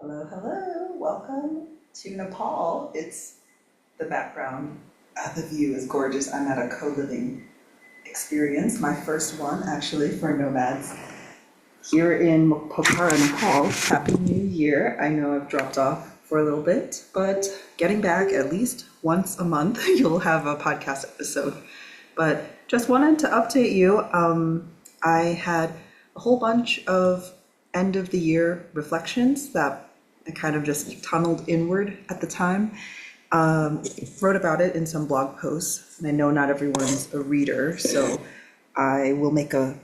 Hello, hello. Welcome to Nepal. It's the background. The view is gorgeous. I'm at a co-living experience, my first one actually for Nomads here in Pokhara, Nepal. Happy New Year. I know I've dropped off for a little bit, but getting back at least once a month, you'll have a podcast episode. But just wanted to update you. I had a whole bunch of end of the year reflections that I kind of just tunneled inward at the time. Wrote about it in some blog posts, and I know not everyone's a reader, so I will make a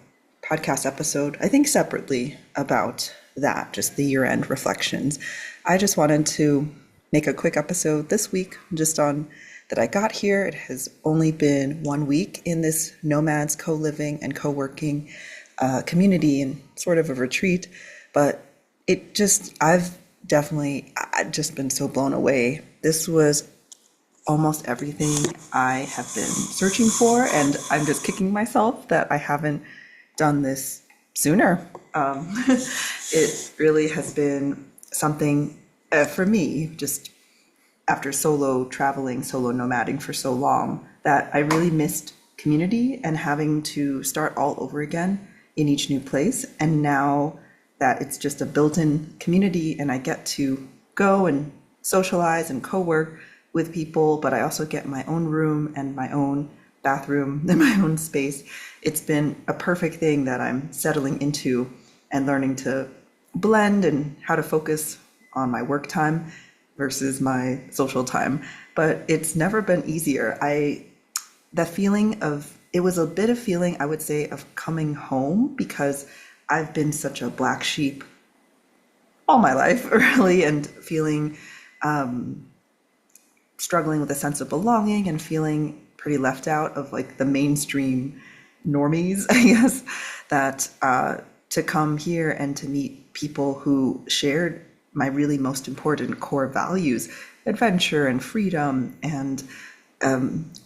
podcast episode, I think separately, about that, just the year end reflections. I just wanted to make a quick episode this week just on that I got here. It has only been 1 week in this Nomads co-living and co-working community and sort of a retreat, but I've just been so blown away. This was almost everything I have been searching for, and I'm just kicking myself that I haven't done this sooner. It really has been something for me, just after solo traveling, solo nomading for so long, that I really missed community and having to start all over again in each new place. And now that it's just a built-in community and I get to go and socialize and co-work with people, but I also get my own room and my own bathroom and my own space. It's been a perfect thing that I'm settling into and learning to blend and how to focus on my work time versus my social time. But it's never been easier. The feeling of, it was a bit of feeling, I would say, of coming home, because I've been such a black sheep all my life, really, and feeling struggling with a sense of belonging and feeling pretty left out of like the mainstream normies, I guess, that to come here and to meet people who shared my really most important core values, adventure and freedom and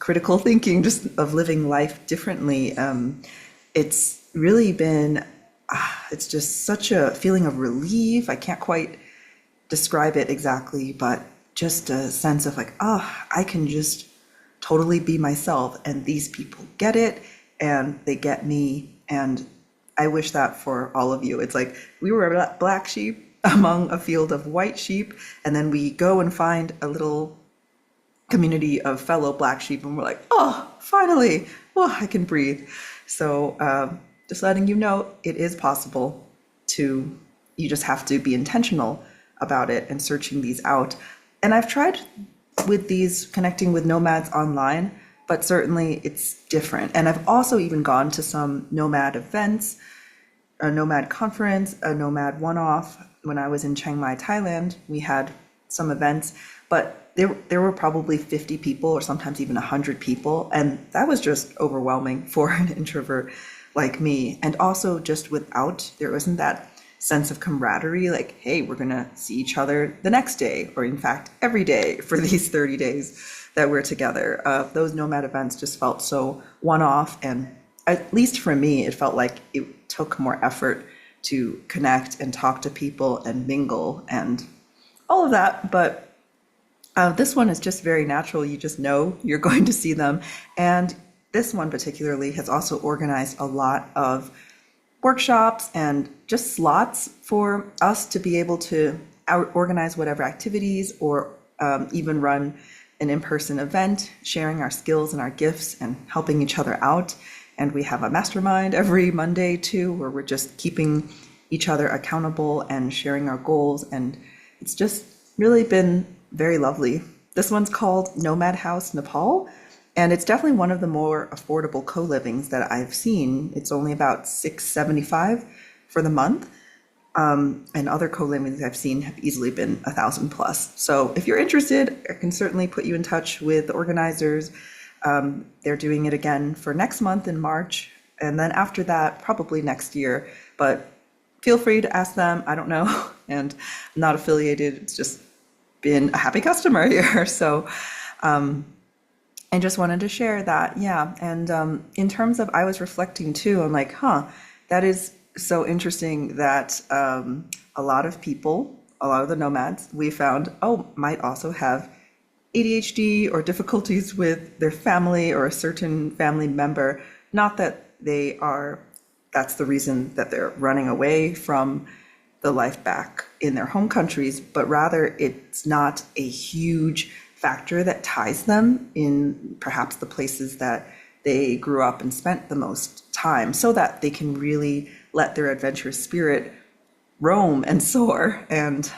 critical thinking, just of living life differently. It's really been, it's just such a feeling of relief. I can't quite describe it exactly, but just a sense of like, I can just totally be myself, and these people get it and they get me. And I wish that for all of you. It's like we were a black sheep among a field of white sheep, and then we go and find a little community of fellow black sheep, and we're like, oh, finally, well, I can breathe. So just letting you know, it is possible to, you just have to be intentional about it and searching these out. And I've tried with these connecting with nomads online, but certainly it's different. And I've also even gone to some nomad events, a nomad conference, a nomad one-off. When I was in Chiang Mai, Thailand, we had some events, but there were probably 50 people or sometimes even 100 people. And that was just overwhelming for an introvert like me. And also just there wasn't that sense of camaraderie, like, hey, we're going to see each other the next day, or in fact, every day for these 30 days that we're together. Those nomad events just felt so one-off. And at least for me, it felt like it took more effort to connect and talk to people and mingle and all of that. But this one is just very natural. You just know you're going to see them. And this one particularly has also organized a lot of workshops and just slots for us to be able to organize whatever activities, or even run an in-person event, sharing our skills and our gifts and helping each other out. And we have a mastermind every Monday too, where we're just keeping each other accountable and sharing our goals. And it's just really been very lovely. This one's called Nomad House Nepal, and it's definitely one of the more affordable co-livings that I've seen. It's only about $675 for the month. And other co-livings I've seen have easily been 1,000 plus. So if you're interested, I can certainly put you in touch with the organizers. They're doing it again for next month in March, and then after that, probably next year. But feel free to ask them. I don't know, and I'm not affiliated. It's just been a happy customer here. So I just wanted to share that. Yeah. And in terms of, I was reflecting too, I'm like, that is so interesting that a lot of people a lot of the nomads we found, might also have ADHD or difficulties with their family or a certain family member. Not that that's the reason that they're running away from the life back in their home countries, but rather it's not a huge factor that ties them in perhaps the places that they grew up and spent the most time, so that they can really let their adventurous spirit roam and soar. And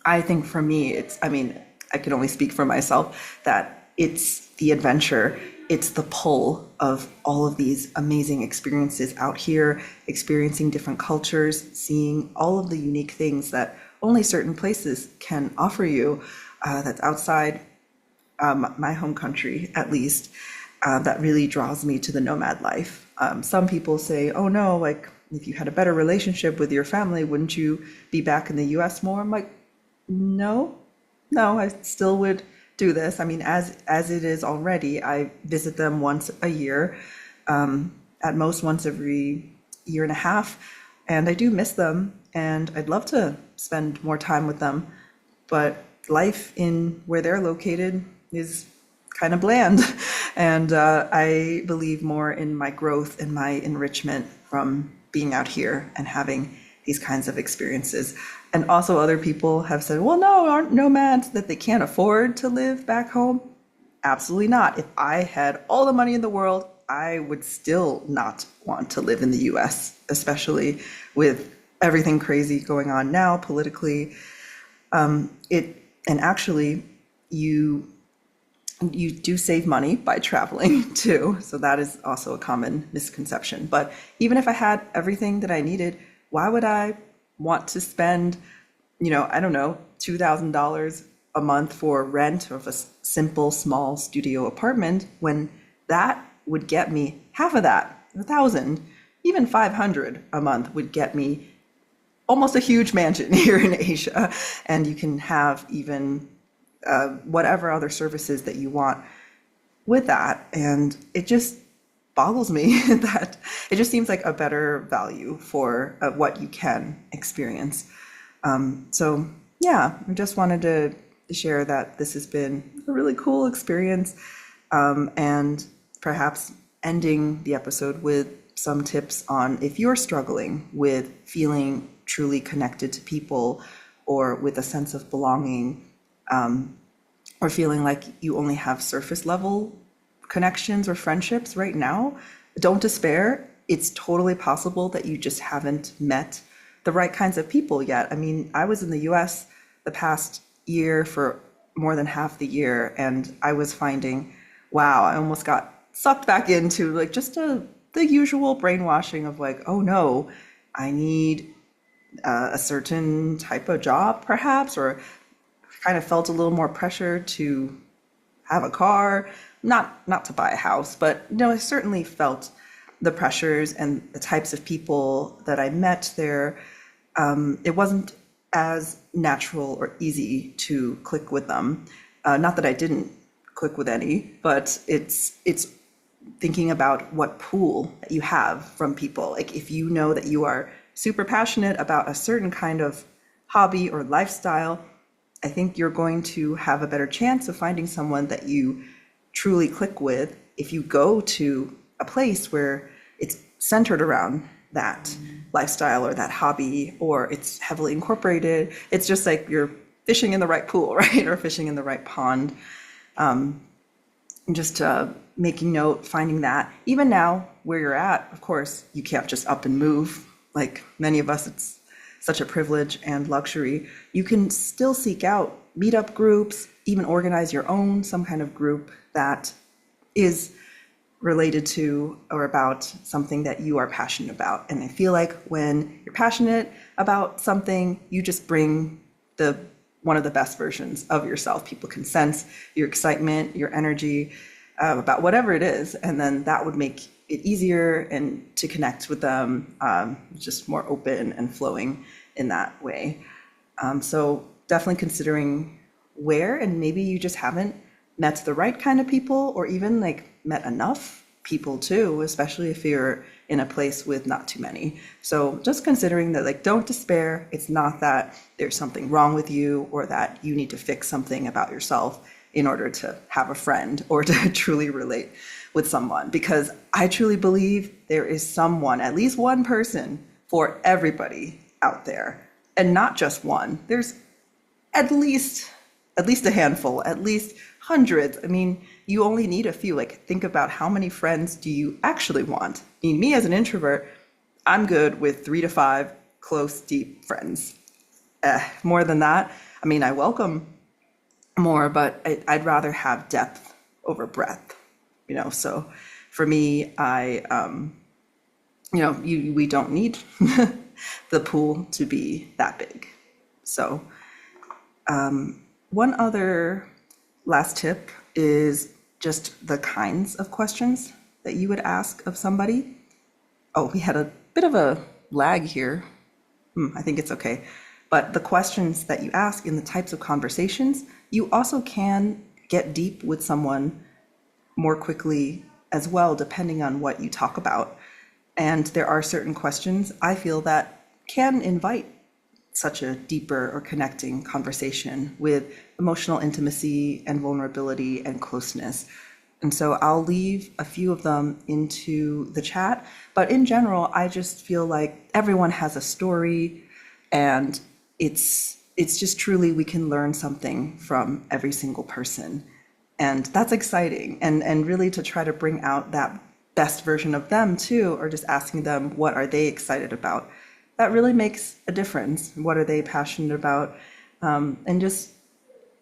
I think for me, I can only speak for myself, that it's the adventure, it's the pull of all of these amazing experiences out here, experiencing different cultures, seeing all of the unique things that only certain places can offer you, that's outside my home country, at least, that really draws me to the nomad life. Some people say, oh no, like if you had a better relationship with your family, wouldn't you be back in the US more? I'm like, no, I still would do this. I mean, as it is already, I visit them once a year, at most once every year and a half, and I do miss them, and I'd love to spend more time with them. But life in where they're located is kind of bland, and I believe more in my growth and my enrichment from being out here and having these kinds of experiences. And also other people have said, well, no, aren't nomads that they can't afford to live back home? Absolutely not. If I had all the money in the world, I would still not want to live in the US, especially with everything crazy going on now politically. And actually, you do save money by traveling too. So that is also a common misconception. But even if I had everything that I needed, why would I want to spend, I don't know, $2,000 a month for rent of a simple small studio apartment, when that would get me half of that, 1,000, even 500 a month would get me almost a huge mansion here in Asia. And you can have even whatever other services that you want with that. And it just boggles me that it just seems like a better value for what you can experience. So yeah, I just wanted to share that this has been a really cool experience, and perhaps ending the episode with some tips on if you're struggling with feeling truly connected to people, or with a sense of belonging, or feeling like you only have surface level connections or friendships right now. Don't despair. It's totally possible that you just haven't met the right kinds of people yet. I mean, I was in the US the past year for more than half the year, and I was finding, wow, I almost got sucked back into like just the usual brainwashing of like, oh no, I need a certain type of job perhaps, or kind of felt a little more pressure to have a car, not to buy a house, but I certainly felt the pressures and the types of people that I met there. It wasn't as natural or easy to click with them. Not that I didn't click with any, but it's thinking about what pool that you have from people. Like if you know that you are super passionate about a certain kind of hobby or lifestyle, I think you're going to have a better chance of finding someone that you truly click with if you go to a place where it's centered around that lifestyle or that hobby, or it's heavily incorporated. It's just like you're fishing in the right pool, right? Or fishing in the right pond. Just making note, finding that. Even now, where you're at, of course, you can't just up and move. Like many of us, it's such a privilege and luxury. You can still seek out meetup groups, even organize your own, some kind of group that is related to or about something that you are passionate about. And I feel like when you're passionate about something, you just bring one of the best versions of yourself. People can sense your excitement, your energy about whatever it is, and then that would make it easier and to connect with them, just more open and flowing in that way. So definitely considering where, and maybe you just haven't met the right kind of people, or even like met enough people too, especially if you're in a place with not too many. So just considering that, like, don't despair. It's not that there's something wrong with you or that you need to fix something about yourself in order to have a friend or to truly relate with someone, because I truly believe there is someone, at least one person for everybody out there, and not just one. There's at least a handful, at least hundreds. I mean, you only need a few. Like, think about how many friends do you actually want? I mean, me as an introvert, I'm good with 3 to 5 close, deep friends. More than that, I mean, I welcome more, but I'd rather have depth over breadth, So for me, we don't need the pool to be that big. So one other last tip is just the kinds of questions that you would ask of somebody. Oh, we had a bit of a lag here. I think it's okay. But the questions that you ask in the types of conversations, you also can get deep with someone more quickly as well, depending on what you talk about. And there are certain questions I feel that can invite such a deeper or connecting conversation with emotional intimacy and vulnerability and closeness. And so I'll leave a few of them into the chat. But in general, I just feel like everyone has a story, and it's just truly, we can learn something from every single person. And that's exciting. And really to try to bring out that best version of them too, or just asking them, what are they excited about? That really makes a difference. What are they passionate about? And just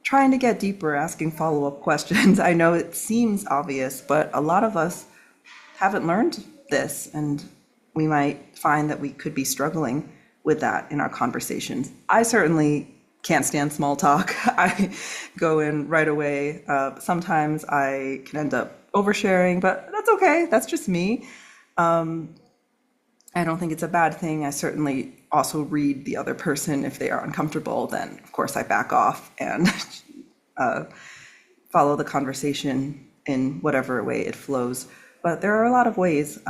trying to get deeper, asking follow-up questions. I know it seems obvious, but a lot of us haven't learned this, and we might find that we could be struggling with that in our conversations. I certainly can't stand small talk. I go in right away. Sometimes I can end up oversharing, but that's okay. That's just me. I don't think it's a bad thing. I certainly also read the other person. If they are uncomfortable, then of course I back off and follow the conversation in whatever way it flows. But there are a lot of ways.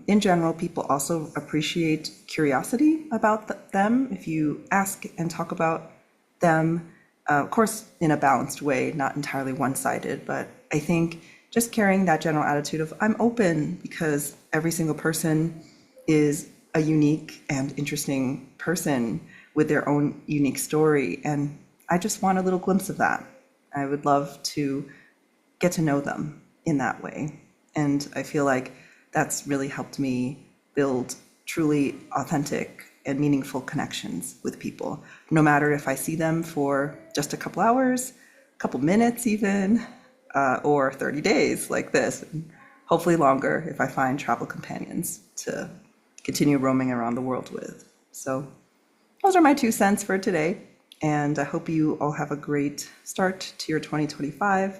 In general, people also appreciate curiosity about them. If you ask and talk about them, of course, in a balanced way, not entirely one-sided, but I think just carrying that general attitude of I'm open, because every single person is a unique and interesting person with their own unique story. And I just want a little glimpse of that. I would love to get to know them in that way. And I feel like that's really helped me build truly authentic and meaningful connections with people, no matter if I see them for just a couple hours, a couple minutes even, or 30 days like this, and hopefully longer if I find travel companions to continue roaming around the world with. So those are my 2 cents for today. And I hope you all have a great start to your 2025.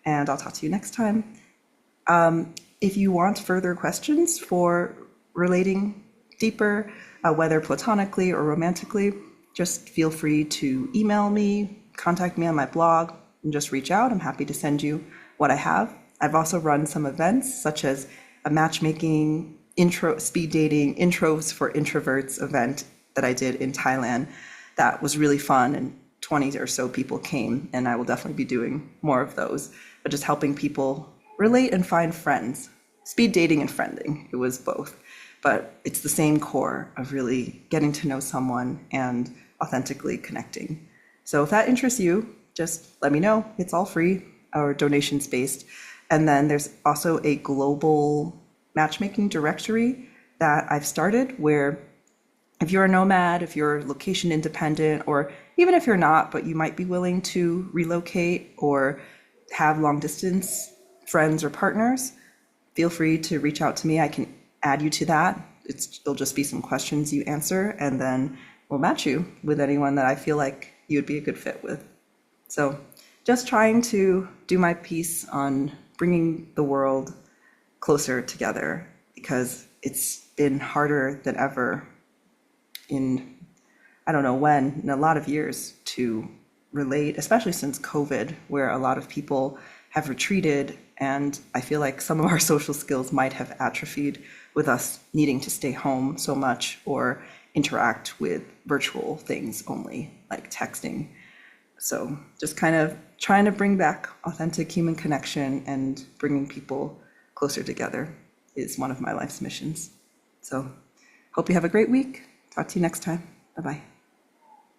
And I'll talk to you next time. If you want further questions for relating deeper, whether platonically or romantically, just feel free to email me, contact me on my blog, and just reach out. I'm happy to send you what I have. I've also run some events, such as a matchmaking speed dating intros for introverts event that I did in Thailand. That was really fun, and 20 or so people came, and I will definitely be doing more of those, but just helping people relate and find friends. Speed dating and friending, it was both, but it's the same core of really getting to know someone and authentically connecting. So if that interests you, just let me know. It's all free or donations based. And then there's also a global matchmaking directory that I've started, where if you're a nomad, if you're location independent, or even if you're not, but you might be willing to relocate or have long distance friends or partners, feel free to reach out to me. I can add you to that. It'll just be some questions you answer, and then we'll match you with anyone that I feel like you would be a good fit with. So just trying to do my piece on bringing the world closer together, because it's been harder than ever in, I don't know when, in a lot of years to relate, especially since COVID, where a lot of people have retreated And I feel like some of our social skills might have atrophied with us needing to stay home so much or interact with virtual things only, like texting. So just kind of trying to bring back authentic human connection and bringing people closer together is one of my life's missions. So hope you have a great week. Talk to you next time. Bye-bye.